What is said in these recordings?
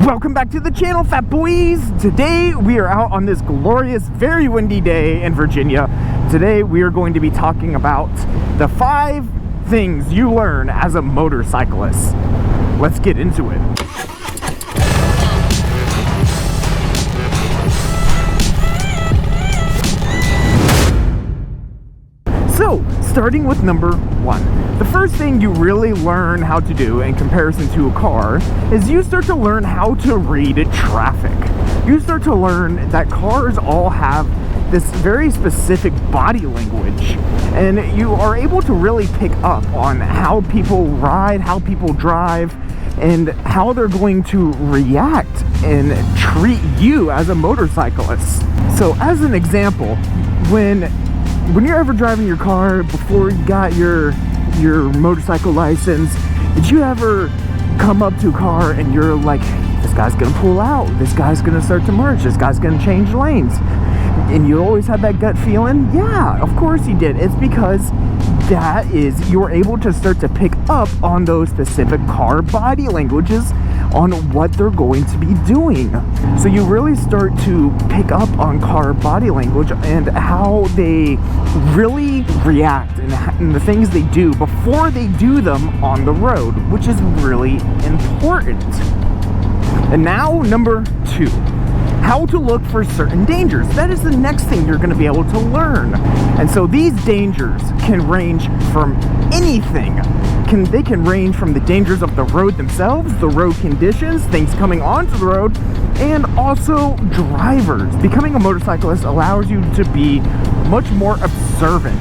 Welcome back to the channel, fat boys. Today we are out on this glorious, very windy day in Virginia. Today we are going to be talking about the 5 things you learn as a motorcyclist. Let's get into it. So, starting with number 1. The first thing you really learn how to do in comparison to a car is you start to learn how to read traffic. You start to learn that cars all have this very specific body language, and you are able to really pick up on how people ride, how people drive, and how they're going to react and treat you as a motorcyclist. So as an example, when you're ever driving your car before you got your motorcycle license, did you ever come up to a car and you're like, this guy's gonna pull out, this guy's gonna start to merge, this guy's gonna change lanes? And you always had that gut feeling? Yeah, of course you did. It's because you're able to start to pick up on those specific car body languages on what they're going to be doing. So you really start to pick up on car body language and how they really react and the things they do before they do them on the road, which is really important. And now, number 2. How to look for certain dangers. That is the next thing you're going to be able to learn. And so these dangers can range from anything. They can range from the dangers of the road themselves, the road conditions, things coming onto the road, and also drivers. Becoming a motorcyclist allows you to be much more observant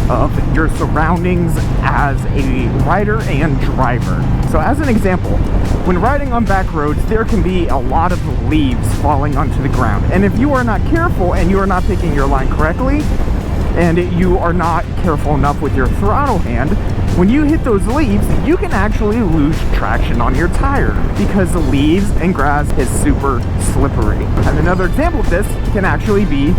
of your surroundings as a rider and driver. So as an example, when riding on back roads, there can be a lot of leaves falling onto the ground. And if you are not careful and you are not picking your line correctly, and you are not careful enough with your throttle hand, when you hit those leaves, you can actually lose traction on your tire because the leaves and grass is super slippery. And another example of this can actually be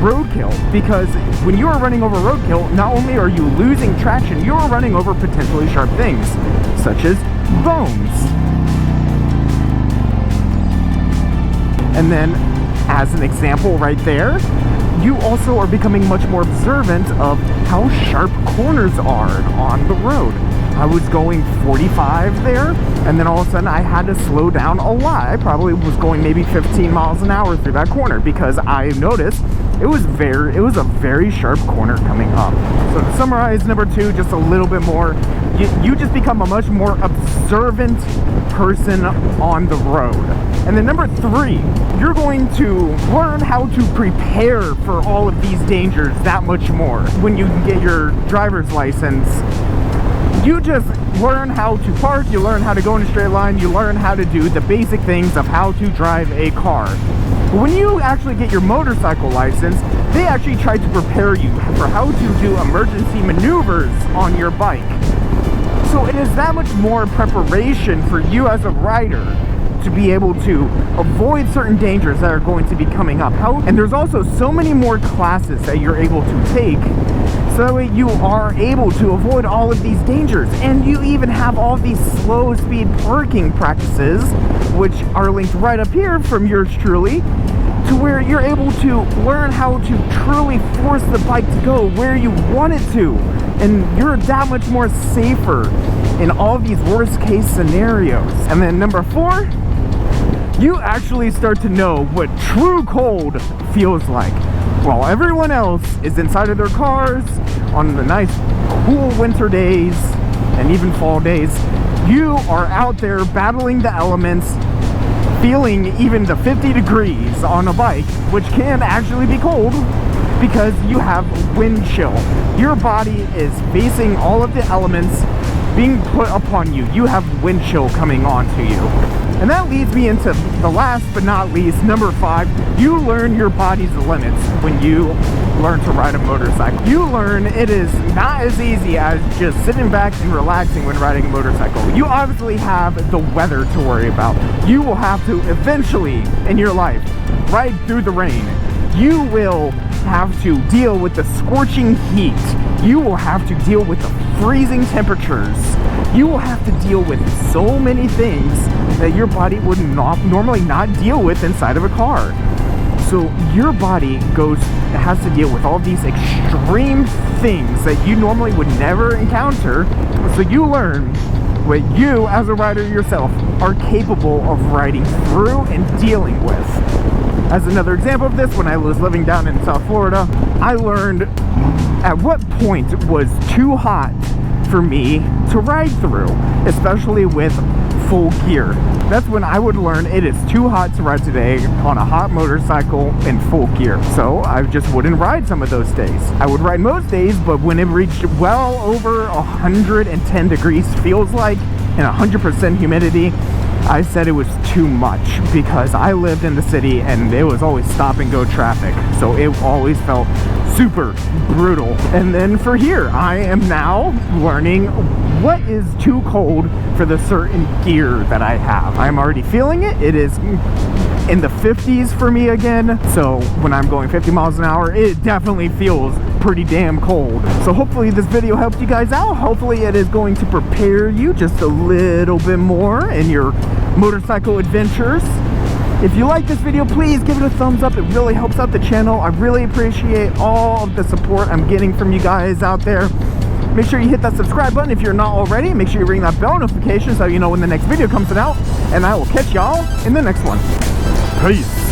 roadkill, because when you are running over roadkill, not only are you losing traction, you are running over potentially sharp things, such as bones. And then, as an example right there, you also are becoming much more observant of how sharp corners are on the road. I was going 45 there, and then all of a sudden I had to slow down a lot. I probably was going maybe 15 miles an hour through that corner because I noticed it was a very sharp corner coming up. So to summarize number 2, just a little bit more, you just become a much more observant person on the road. And then number 3, you're going to learn how to prepare for all of these dangers that much more. When you get your driver's license, you just learn how to park, you learn how to go in a straight line, you learn how to do the basic things of how to drive a car. But when you actually get your motorcycle license, they actually try to prepare you for how to do emergency maneuvers on your bike. So it is that much more preparation for you as a rider to be able to avoid certain dangers that are going to be coming up. And there's also so many more classes that you're able to take, so that way you are able to avoid all of these dangers. And you even have all these slow speed parking practices, which are linked right up here from yours truly, to where you're able to learn how to truly force the bike to go where you want it to. And you're that much more safer in all these worst case scenarios. And then number 4, you actually start to know what true cold feels like. While everyone else is inside of their cars on the nice cool winter days and even fall days, you are out there battling the elements, feeling even the 50 degrees on a bike, which can actually be cold because you have wind chill. Your body is facing all of the elements being put upon you. You have wind chill coming onto you. And that leads me into the last but not least, number 5. You learn your body's limits when you learn to ride a motorcycle. You learn it is not as easy as just sitting back and relaxing when riding a motorcycle. You obviously have the weather to worry about. You will have to eventually in your life ride through the rain. You will have to deal with the scorching heat. You will have to deal with the freezing temperatures. You will have to deal with so many things that your body would normally not deal with inside of a car. So your body has to deal with all these extreme things that you normally would never encounter. So you learn what you, as a rider yourself, are capable of riding through and dealing with. As another example of this, when I was living down in South Florida, I learned at what point was too hot for me to ride through, especially with full gear. That's when I would learn it is too hot to ride today on a hot motorcycle in full gear. So I just wouldn't ride some of those days. I would ride most days, but when it reached well over 110 degrees, feels like, and 100% humidity, I said it was too much, because I lived in the city and it was always stop and go traffic. So it always felt super brutal. And then for here, I am now learning what is too cold for the certain gear that I have. I'm already feeling it. It is in the 50s for me again. So when I'm going 50 miles an hour, it definitely feels pretty damn cold. So hopefully this video helped you guys out. Hopefully it is going to prepare you just a little bit more in your motorcycle adventures. If you like this video, please give it a thumbs up. It really helps out the channel. I really appreciate all of the support I'm getting from you guys out there. Make sure you hit that subscribe button if you're not already. Make sure you ring that bell notification so you know when the next video comes out. And I will catch y'all in the next one. Peace.